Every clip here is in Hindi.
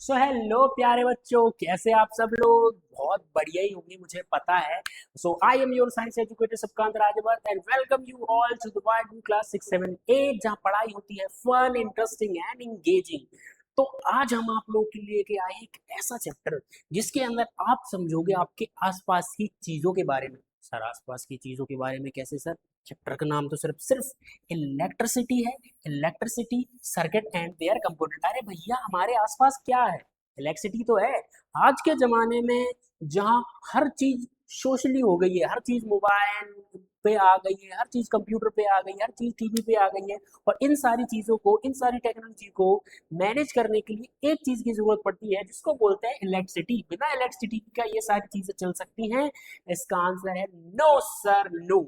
सो हेलो प्यारे बच्चों, कैसे आप सब लोग? बहुत बढ़िया ही होंगे, मुझे पता है। So I am your science educator Subkant Rajwat and welcome you all to the wide class 678, जहां पढ़ाई होती है फन, इंटरेस्टिंग एंड इंगेजिंग। तो आज हम आप लोगों के लिए लेके आए हैं एक ऐसा चैप्टर जिसके अंदर आप समझोगे आपके आसपास की चीजों के बारे में। सर, आसपास की चीजों के बारे में कैसे सर? चैप्टर का नाम तो सिर्फ सिर्फ इलेक्ट्रिसिटी है। Electricity, circuit and their component. अरे भैया, हमारे आसपास क्या है? इलेक्ट्रिसिटी तो है। आज के जमाने में जहाँ हर चीज सोशली हो गई है, हर चीज मोबाइल पे आ गई है, हर चीज कंप्यूटर पे आ गई है, हर चीज टीवी पे आ गई है। और इन सारी चीजों को, इन सारी टेक्नोलॉजी को मैनेज करने के लिए एक चीज की जरूरत पड़ती है जिसको बोलते हैं इलेक्ट्रिसिटी। बिना इलेक्ट्रिसिटी का ये सारी चीजें चल सकती हैं? इसका आंसर है नो सर, नो।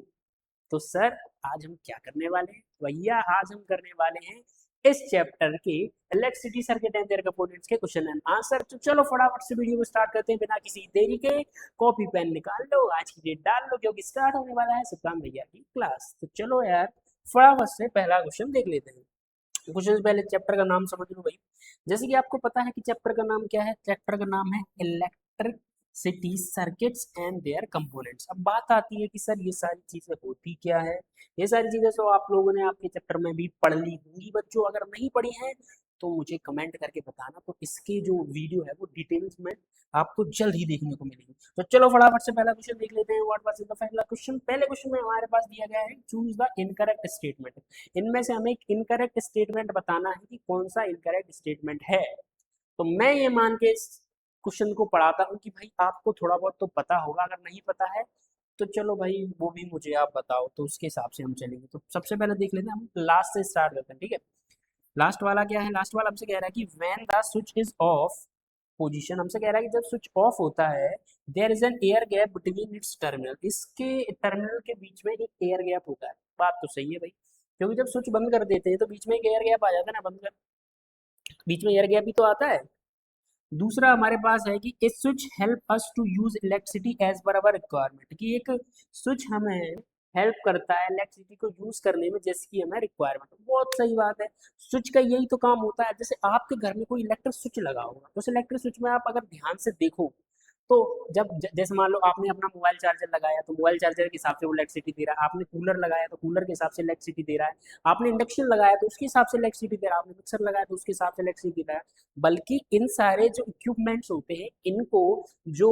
तो सर, आज हम क्या करने वाले हैं भैया? आज हम करने वाले हैं इस चैप्टर के electricity circuit and there components के क्वेश्चन एंड आंसर। तो चलो फटाफट से वीडियो को स्टार्ट करते हैं बिना किसी देरी के। कॉपी पेन निकाल लो, आज की डेट डाल लो, क्योंकि स्टार्ट होने वाला है सुल्तान भैया की क्लास। तो चलो यार, फटाफट से पहला क्वेश्चन देख लेते हैं। क्वेश्चन से पहले चैप्टर का नाम समझ लो भाई। जैसे कि आपको पता है कि चैप्टर का नाम क्या है। चैप्टर का नाम है electricity circuits and there components. अब बात आती है कि सर ये सारी चीजें होती क्या है। ये सारी चीजें तो आप लोगों ने आपके चैप्टर में भी पढ़ ली होंगी बच्चों। अगर नहीं पढ़ी हैं तो मुझे कमेंट करके बताना, तो इसके जो वीडियो है वो डिटेल्स में आपको जल्द ही देखने को मिलेगी। तो चलो फटाफट से पहला क्वेश्चन देख लेते हैं। व्हाट वाज द पहला क्वेश्चन? पहले क्वेश्चन में हमारे पास दिया गया है चूज द इनकरेक्ट स्टेटमेंट। इनमें से हमें एक इनकरेक्ट स्टेटमेंट बताना है कि कौन सा इनकरेक्ट स्टेटमेंट है। तो मैं ये मान के इस क्वेश्चन को पढ़ाता हूँ कि भाई आपको थोड़ा बहुत तो पता होगा। अगर नहीं पता है तो चलो भाई, वो भी मुझे आप बताओ, तो उसके हिसाब से हम चलेंगे। तो सबसे पहले देख लेते हैं, हम लास्ट से स्टार्ट करते हैं, ठीक है। लास्ट वाला क्या है? लास्ट वाला हमसे कह रहा है कि when the switch is of position. हमसे कह रहा है कि जब स्विच ऑफ होता है, there is an air gap between its terminal. इसके टर्मिनल के बीच में एक एयर गैप होता है। बात तो सही है भाई, क्योंकि जब स्विच बंद कर देते हैं तो बीच में एक एयर गैप आ जाता है ना। बंद कर, बीच में एयर गैप भी तो आता है। दूसरा हमारे पास है कि a switch help us to use electricity as per our requirement. कि एक स्विच हमें हेल्प करता है इलेक्ट्रिसिटी को यूज करने में जैसे कि हमें रिक्वायरमेंट। बहुत सही बात है। स्विच का यही तो काम होता है। जैसे आपके घर में कोई इलेक्ट्रिक स्विच लगा होगा, तो उस इलेक्ट्रिक स्विच में आप अगर ध्यान से देखो तो जब जैसे मान लो आपने अपना मोबाइल चार्जर लगाया तो मोबाइल चार्जर के हिसाब से वो इलेक्ट्रिसिटी दे रहा है। आपने कूलर लगाया तो कूलर के हिसाब से इलेक्ट्रिसिटी दे रहा है। आपने इंडक्शन लगाया तो उसके हिसाब से इलेक्ट्रिसिटी दे रहा है। आपने मिक्सर लगाया तो उसके हिसाब से इलेक्ट्रिसिटी दे रहा है। बल्कि इन सारे जो इक्विपमेंट्स होते हैं, इनको जो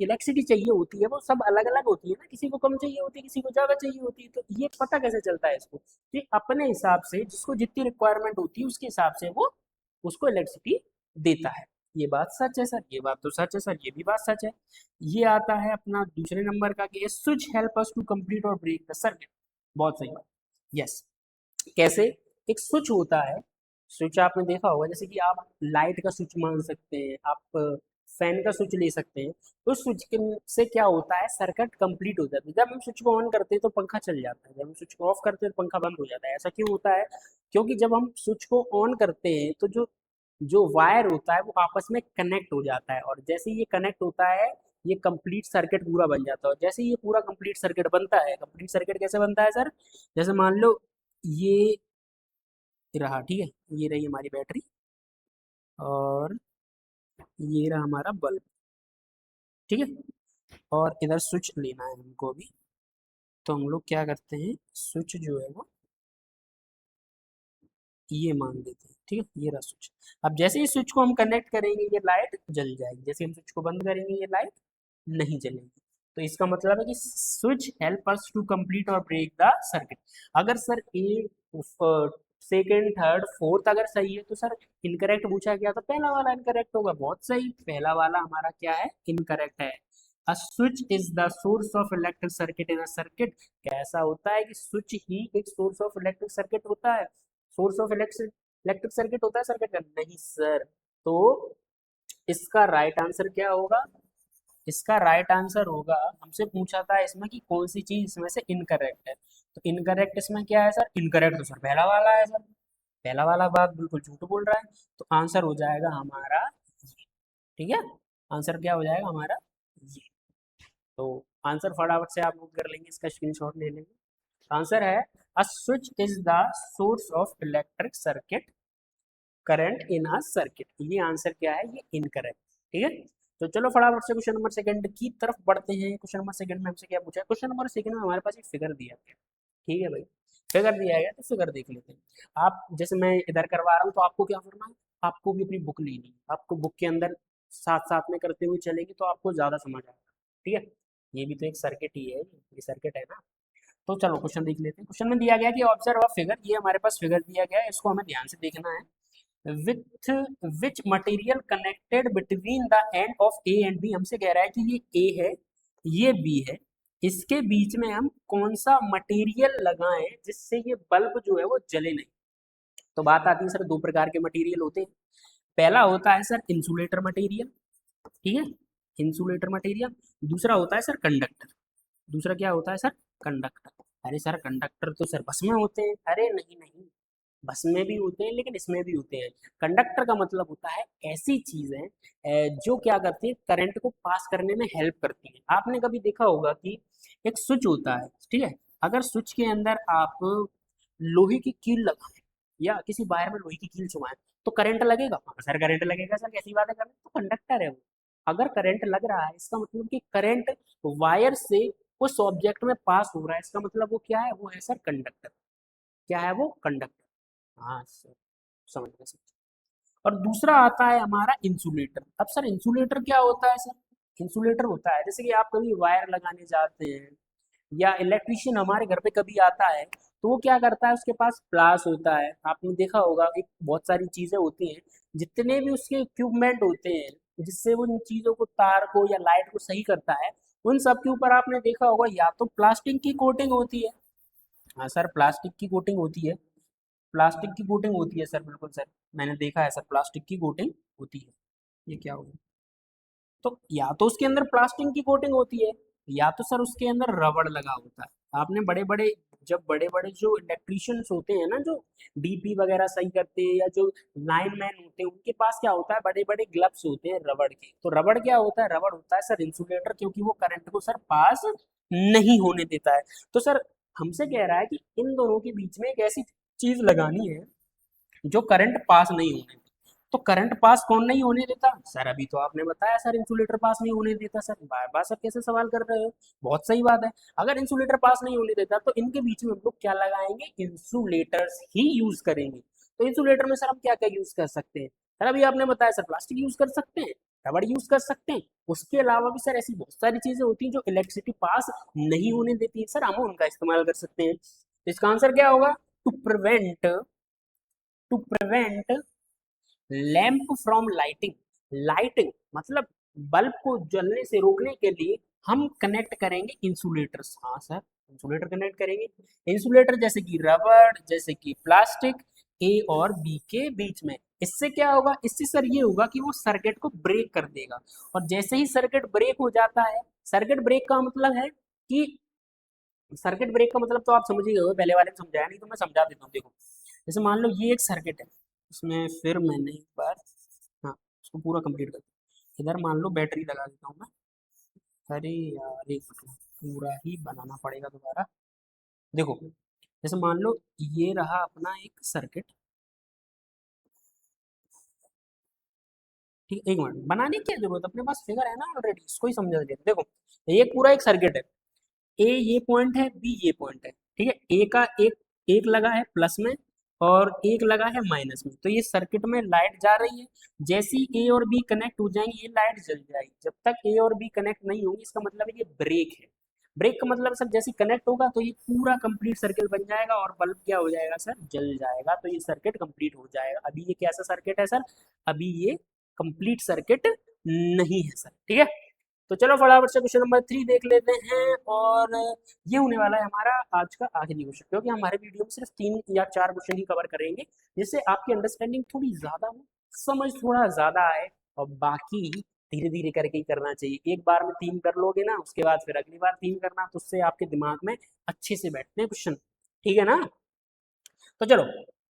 इलेक्ट्रिसिटी चाहिए होती है वो सब अलग अलग होती है ना। किसी को कम चाहिए होती है, किसी को ज्यादा चाहिए होती है। तो ये पता कैसे चलता है इसको? कि अपने हिसाब से जिसको जितनी रिक्वायरमेंट होती है उसके हिसाब से वो उसको इलेक्ट्रिसिटी देता है। ये बात सच है सर, ये बात तो सच है सर, ये भी बात सच है। ये आता है अपना दूसरे नंबर का कि switch help us to complete और ब्रेक द सर्किट। बहुत सही बात। यस। कैसे? एक स्विच होता है। स्विच आपने देखा होगा, जैसे कि आप लाइट का स्विच मान सकते हैं, आप फैन का स्विच ले सकते हैं। तो स्विच से क्या होता है, सर्किट कंप्लीट हो जाता है। जब हम स्विच को ऑन करते हैं तो पंखा चल जाता है, जब हम स्विच को ऑफ करते हैं तो पंखा बंद हो जाता है। ऐसा क्यों होता है? क्योंकि जब हम स्विच को ऑन करते हैं तो जो जो वायर होता है वो आपस में कनेक्ट हो जाता है, और जैसे ही ये कनेक्ट होता है ये कंप्लीट सर्किट पूरा बन जाता है। और जैसे ही ये पूरा कंप्लीट सर्किट बनता है, कंप्लीट सर्किट कैसे बनता है सर? जैसे मान लो ये रहा, ठीक है, ये रही हमारी बैटरी, और ये रहा हमारा बल्ब, ठीक है। और इधर स्विच लेना है हमको भी। तो हम लोग क्या करते हैं, स्विच जो है वो ये मान देते हैं, ठीक है। ये रहा स्विच। अब जैसे ही स्विच को हम कनेक्ट करेंगे ये लाइट जल जाएगी, जैसे हम स्विच को बंद करेंगे ये लाइट नहीं जलेगी। तो इसका मतलब है कि switch help us to complete और ब्रेक द सर्किट। अगर sir A second, third, fourth अगर सही है तो सर इनकरेक्ट पूछा गया तो पहला वाला इनकरेक्ट होगा। बहुत सही, पहला वाला हमारा क्या है, इनकरेक्ट है। A switch is the source of electric circuit in a circuit. कैसा होता है कि स्विच ही एक सोर्स ऑफ इलेक्ट्रिक सर्किट होता है? Source of electric electric circuit होता है सर्किट का? नहीं सर। तो इसका राइट आंसर क्या होगा? इसका राइट आंसर होगा, हमसे पूछा था इसमें कि कौन सी चीज इसमें से इनकरेक्ट है। तो इनकरेक्ट इसमें क्या है सर? इनकरेक्ट तो सर पहला वाला है सर। पहला वाला बात बिल्कुल झूठ बोल रहा है। तो आंसर हो जाएगा हमारा ये, ठीक है। आंसर क्या हो जाएगा हमारा? ये। तो आंसर फटाफट से आप नोट कर लेंगे, इसका स्क्रीनशॉट ले लेंगे। आंसर है a switch is the source of electric circuit current in a circuit. ये आंसर क्या है, ये इनकरेक्ट। ठीक है, तो चलो फटाफट से क्वेश्चन नंबर सेकंड की तरफ बढ़ते हैं। क्वेश्चन नंबर सेकंड में हमसे क्या पूछा है, क्वेश्चन नंबर सेकंड में हमारे पास एक फिगर दिया है। ठीक है भाई, फिगर दिया गया तो फिगर देख लेते हैं। आप जैसे मैं इधर करवा रहा हूँ तो आपको क्या करना है, आपको भी अपनी बुक लेनी है, आपको बुक के अंदर साथ साथ में करते हुए चलेंगे तो आपको ज्यादा समझ आएगा। ठीक है, ये भी तो एक सर्किट ही है, ये सर्किट है ना। तो चलो क्वेश्चन देख लेते हैं। क्वेश्चन में दिया गया कि ऑब्जर्व अ फिगर, ये हमारे पास फिगर दिया गया है, इसको हमें ध्यान से देखना है। With which material connected between the end of A and B, हमसे कह रहा है कि ये ए है, ये बी है, इसके बीच में हम कौन सा मटेरियल लगाएं जिससे ये बल्ब जो है वो जले नहीं। तो बात आती है सर, दो प्रकार के मटेरियल होते हैं। पहला होता है सर इंसुलेटर मटेरियल। ठीक है, इंसुलेटर मटेरियल। दूसरा होता है सर कंडक्टर। दूसरा क्या होता है सर, कंडक्टर। अरे सर कंडक्टर तो सर बस में होते हैं। अरे नहीं नहीं, बस में भी होते हैं लेकिन इसमें भी होते हैं। कंडक्टर का मतलब होता है ऐसी चीजें जो क्या करती है, करंट को पास करने में हेल्प करती है। आपने कभी देखा होगा कि एक स्विच होता है, ठीक है, अगर स्विच के अंदर आप लोहे की कील लगाएं या किसी वायर में लोहे की कील चुमाएं तो करंट लगेगा। हाँ सर करंट लगेगा सर, कैसी बात है, करंट तो कंडक्टर है वो। अगर करंट लग रहा है इसका मतलब कि करंट वायर से उस ऑब्जेक्ट में पास हो रहा है, इसका मतलब वो क्या है, वो है सर कंडक्टर। क्या है वो, कंडक्टर। हाँ सर, समझ गए समझ गए। और दूसरा आता है हमारा इंसुलेटर। अब सर इंसुलेटर क्या होता है सर, इंसुलेटर होता है जैसे कि आप कभी वायर लगाने जाते हैं या इलेक्ट्रिशियन हमारे घर पे कभी आता है तो वो क्या करता है, उसके पास प्लास होता है, आपने देखा होगा एक बहुत सारी चीजें होती हैं, जितने भी उसके इक्विपमेंट होते हैं जिससे वो इन चीजों को, तार को या लाइट को सही करता है, उन सब के ऊपर आपने देखा होगा या तो प्लास्टिक की कोटिंग होती है। हाँ सर प्लास्टिक की कोटिंग होती है, प्लास्टिक की कोटिंग होती है सर, बिल्कुल सर, मैंने देखा है सर प्लास्टिक की कोटिंग होती है। ये क्या होगा, तो या तो उसके अंदर प्लास्टिक की कोटिंग होती है या तो सर उसके अंदर रबड़ लगा होता है। आपने बड़े बड़े, जब बड़े बड़े जो इलेक्ट्रिशियंस होते हैं ना, जो डीपी वगैरह सही करते हैं या जो लाइन मैन होते हैं, उनके पास क्या होता है, बड़े बड़े ग्लव्स होते हैं रबड़ के। तो रबड़ क्या होता है, रबड़ होता है सर इंसुलेटर, क्योंकि वो करंट को सर पास नहीं होने देता है। तो सर हमसे कह रहा है कि इन दोनों के बीच में एक ऐसी चीज लगानी है जो करंट पास नहीं होने देती। तो करंट पास कौन नहीं होने देता सर, अभी तो आपने बताया सर इंसुलेटर पास नहीं होने देता। सर बार बार सर कैसे सवाल कर रहे हो, बहुत सही बात है। अगर इंसुलेटर पास नहीं होने देता तो इनके बीच में हम लोग क्या लगाएंगे, इंसुलेटर्स ही यूज करेंगे। तो इंसुलेटर में सर हम क्या क्या यूज कर सकते हैं, सर अभी आपने बताया सर प्लास्टिक यूज कर सकते हैं, रबड़ यूज कर सकते हैं। उसके अलावा भी सर ऐसी बहुत सारी चीजें होती हैं जो इलेक्ट्रिसिटी पास नहीं होने देती है, सर हम उनका इस्तेमाल कर सकते हैं। तो इसका आंसर क्या होगा, to prevent, to prevent lamp from lighting. Lighting मतलब बल्ब को जलने से रोकने के लिए हम कनेक्ट करेंगे इंसुलेटर्स। हाँ सर इंसुलेटर कनेक्ट करेंगे, इंसुलेटर जैसे कि रबड़, जैसे कि प्लास्टिक, ए और बी के बीच में। इससे क्या होगा, इससे सर ये होगा कि वो सर्किट को ब्रेक कर देगा। और जैसे ही सर्किट ब्रेक हो जाता है, सर्किट ब्रेक का मतलब है कि, सर्किट ब्रेक का मतलब तो आप समझ ही गए हो, पहले वाले में समझाया नहीं तो मैं समझा देता हूँ। देखो जैसे मान लो ये एक सर्किट है, इसमें फिर मैंने एक बार, हाँ उसको पूरा कंप्लीट कर दिया। इधर मान लो बैटरी लगा देता हूँ मैं। अरे यार एक मिनट, पूरा ही बनाना पड़ेगा दोबारा। देखो जैसे मान लो ये रहा अपना एक सर्किट, ठीक, एक मिनट बनाने की क्या जरूरत, अपने पास फिगर है ना ऑलरेडी, इसको ही समझा देते हैं। देखो ये पूरा एक सर्किट है, ए ये पॉइंट है, बी ये पॉइंट है, ठीक है, ए का एक, एक लगा है प्लस में और एक लगा है माइनस में। तो ये सर्किट में लाइट जा रही है, जैसे ही ए और बी कनेक्ट हो जाएंगे ये लाइट जल जाएगी। जब तक ए और बी कनेक्ट नहीं होंगे इसका मतलब है ये ब्रेक है। ब्रेक का मतलब सर जैसे कनेक्ट होगा तो ये पूरा कंप्लीट सर्किट बन जाएगा और बल्ब क्या हो जाएगा सर, जल जाएगा। तो ये सर्किट कंप्लीट हो जाएगा। अभी ये कैसा सर्किट है सर, अभी ये कंप्लीट सर्किट नहीं है सर। ठीक है, तो चलो फटाफट से क्वेश्चन नंबर 3 देख लेते हैं। और ये होने वाला है हमारा आज का आखिरी क्वेश्चन, क्योंकि हमारे वीडियो में सिर्फ 3 या 4 क्वेश्चन ही कवर करेंगे, जिससे आपकी अंडरस्टैंडिंग थोड़ी ज्यादा हो, समझ थोड़ा ज्यादा आए। और बाकी धीरे धीरे करके ही करना चाहिए। एक बार में 3 कर लोगे ना, उसके बाद फिर अगली बार 3 करना, तो उससे आपके दिमाग में अच्छे से बैठते हैं क्वेश्चन। ठीक है ना, तो चलो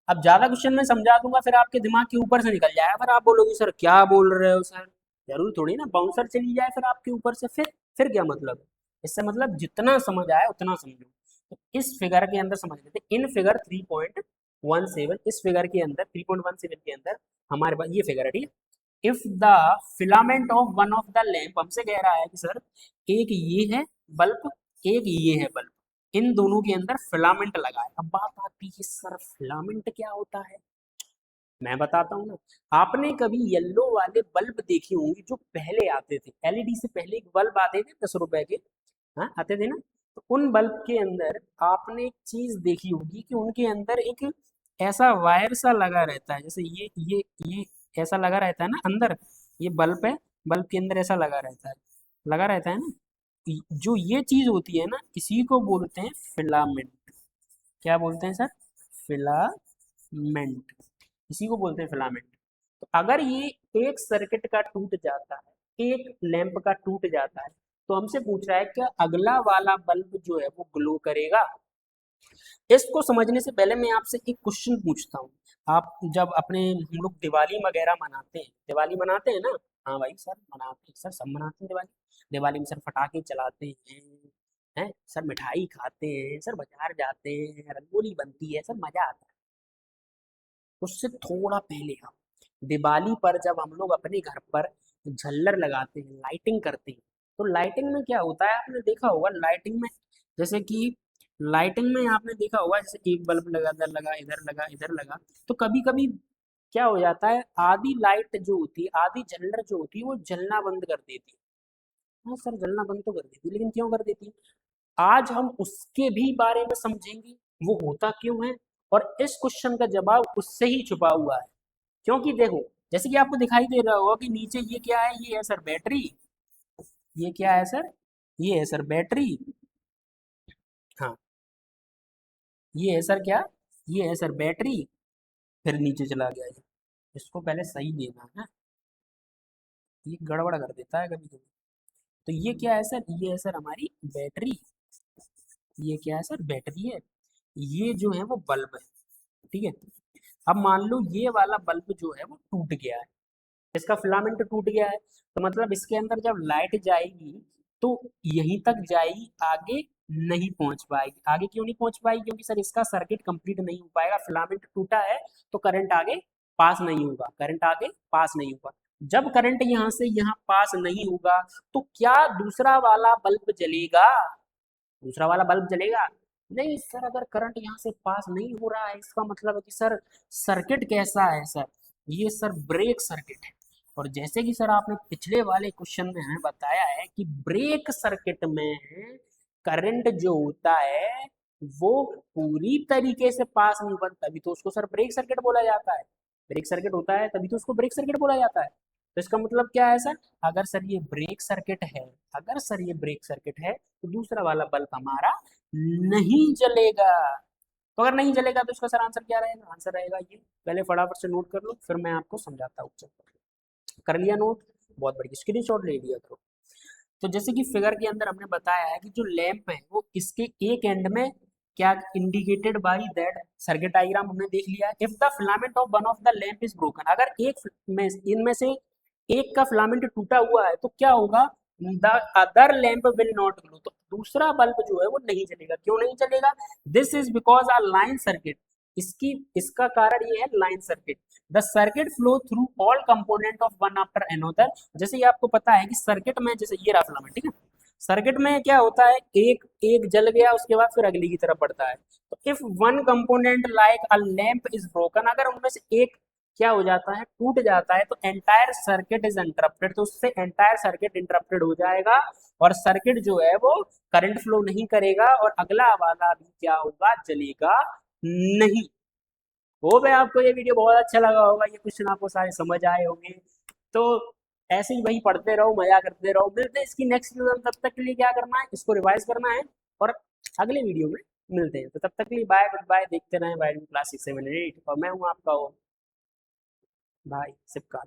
अब ज्यादा क्वेश्चन में समझा दूंगा फिर आपके दिमाग के ऊपर से निकल जाएगा, फिर आप बोलोगे सर क्या बोल रहे हो सर। जरूर थोड़ी ना बाउंसर चली जाए फिर आपके ऊपर से, फिर क्या मतलब, इससे मतलब जितना समझ आए उतना समझो। तो इस फिगर के अंदर समझ लेते, इन फिगर 3.1 3.17 इस फिगर के अंदर 3.17 के अंदर हमारे पास ये फिगर है, ठीक है। If the filament of one of the lamp, हमसे कह रहा है कि सर एक ये है बल्ब, एक ये है बल्ब, इन दोनों के अंदर फिलामेंट लगा है। अब बात आती है सर फिलामेंट क्या होता है, मैं बताता हूँ ना। आपने कभी येलो वाले बल्ब देखे होंगे जो पहले आते थे, एलईडी से पहले एक बल्ब आते थे 10 रुपए के, हाँ आते थे ना। तो उन बल्ब के अंदर आपने एक चीज देखी होगी कि उनके अंदर एक ऐसा वायर सा लगा रहता है, जैसे ये ऐसा लगा रहता है ना अंदर, ये बल्ब है, बल्ब के अंदर ऐसा लगा रहता है, लगा रहता है ना। जो ये चीज होती है ना, इसी को बोलते हैं फिलामेंट। क्या बोलते हैं सर? फिलामेंट, इसी को बोलते हैं फिलामेंट। तो अगर ये एक सर्किट का टूट जाता है, एक लैंप का टूट जाता है, तो हमसे पूछ रहा है क्या अगला वाला बल्ब जो है वो ग्लो करेगा। इसको समझने से पहले मैं आपसे एक क्वेश्चन पूछता हूँ। आप जब अपने हम लोग दिवाली वगैरह मनाते हैं, दिवाली मनाते हैं ना? हाँ भाई सर मनाते हैं, सर सब मनाते हैं दिवाली। दिवाली में सर पटाखे चलाते हैं सर, मिठाई खाते हैं सर, बाजार जाते हैं, रंगोली बनती है सर, मजा आता है। उससे थोड़ा पहले हम दिवाली पर जब हम लोग अपने घर पर झल्लर लगाते हैं, लाइटिंग करते हैं, तो लाइटिंग में क्या होता है आपने देखा होगा, लाइटिंग में जैसे कि लाइटिंग में आपने देखा होगा जैसे एक बल्ब लगा, इधर लगा, इधर लगा, इधर लगा, तो कभी कभी क्या हो जाता है, आधी लाइट जो होती है, आधी झल्लर जो होती है वो जलना बंद कर देती है। हाँ सर जलना बंद तो कर देती है, लेकिन क्यों कर देती है? आज हम उसके भी बारे में समझेंगे, वो होता क्यों है, और इस क्वेश्चन का जवाब उससे ही छुपा हुआ है। क्योंकि देखो, जैसे कि आपको दिखाई दे रहा होगा कि नीचे ये क्या है, ये है सर बैटरी, ये क्या है सर, ये है सर बैटरी, हाँ ये है सर क्या, ये है सर बैटरी, फिर नीचे चला गया ये। इसको पहले सही देना है ना, ये गड़बड़ कर देता है कभी कभी। तो ये क्या है सर, ये है सर हमारी बैटरी, ये क्या है सर बैटरी है, ये जो है वो बल्ब है, ठीक है। अब मान लो ये वाला बल्ब जो है वो टूट गया है, इसका फिलामेंट टूट गया है, तो मतलब इसके अंदर जब लाइट जाएगी तो यहीं तक जाएगी, आगे नहीं पहुंच पाएगी। आगे क्यों नहीं पहुंच पाएगी? क्योंकि सर इसका सर्किट कंप्लीट नहीं हो पाएगा, फिलामेंट टूटा है तो करंट आगे पास नहीं होगा, करंट आगे पास नहीं होगा। जब करंट यहाँ से यहाँ पास नहीं होगा तो क्या दूसरा वाला बल्ब जलेगा? दूसरा वाला बल्ब जलेगा नहीं सर। अगर करंट यहाँ से पास नहीं हो रहा है, इसका मतलब है कि सर सर्किट कैसा है सर, ये सर ब्रेक सर्किट है। और जैसे कि सर आपने पिछले वाले क्वेश्चन में हमें बताया है कि ब्रेक सर्किट में करंट जो होता है वो पूरी तरीके से पास नहीं होता, तभी तो उसको सर ब्रेक सर्किट बोला जाता है। ब्रेक सर्किट होता है तभी तो उसको ब्रेक सर्किट बोला जाता है। तो इसका मतलब क्या है सर, अगर सर ये ब्रेक सर्किट है, अगर सर ये ब्रेक सर्किट है तो दूसरा वाला बल्ब हमारा नहीं जलेगा। तो अगर नहीं जलेगा तो इसका सर आंसर क्या रहेगा? आंसर रहेगा ये, पहले फटाफट से नोट कर लो फिर मैं आपको समझाता हूँ। कर लिया नोट? बहुत बढ़िया, स्क्रीनशॉट ले लिया करो। तो जैसे कि फिगर के अंदर हमने बताया है कि जो लैंप है वो इसके एक एंड में क्या indicated by that circuit diagram हमने देख लिया है। If the filament of one of the lamp is broken, अगर एक में इनमें से एक का फिलामेंट टूटा हुआ है तो क्या होगा, the other lamp will not glow, तो दूसरा बल्ब जो है वो नहीं जलेगा। क्यों नहीं जलेगा? This is because a line circuit, इसकी इसका कारण ये है line circuit. The circuit flow through all component of one after another, जैसे ये आपको पता है कि सर्किट में जैसे ये रहा फिलामेंट, ठीक है, सर्किट में क्या होता है, एक एक जल गया उसके बाद फिर अगली की तरफ बढ़ता है। तो if one component like a lamp is broken, अगर उनमें से एक क्या हो जाता है, टूट जाता है, तो एंटायर सर्किट इज इंटरप्टेड, तो उससे एंटायर सर्किट इंटरप्टेड हो जाएगा और सर्किट जो है वो करंट फ्लो नहीं करेगा और अगला वाला भी क्या होगा, जलेगा नहीं। हो गया, आपको ये वीडियो बहुत अच्छा लगा होगा, ये क्वेश्चन आपको सारे समझ आए होंगे। तो ऐसे ही वही पढ़ते रहो, मजा करते रहो। मिलते हैं इसकी नेक्स्ट वीडियो में, तब तक के लिए क्या करना है, इसको रिवाइज करना है और अगले वीडियो में मिलते हैं। तो तब तक के लिए बाय, गुड बाय, देखते रहें वाइड क्लास 678 और मैं हूँ आपका भाई सिपका।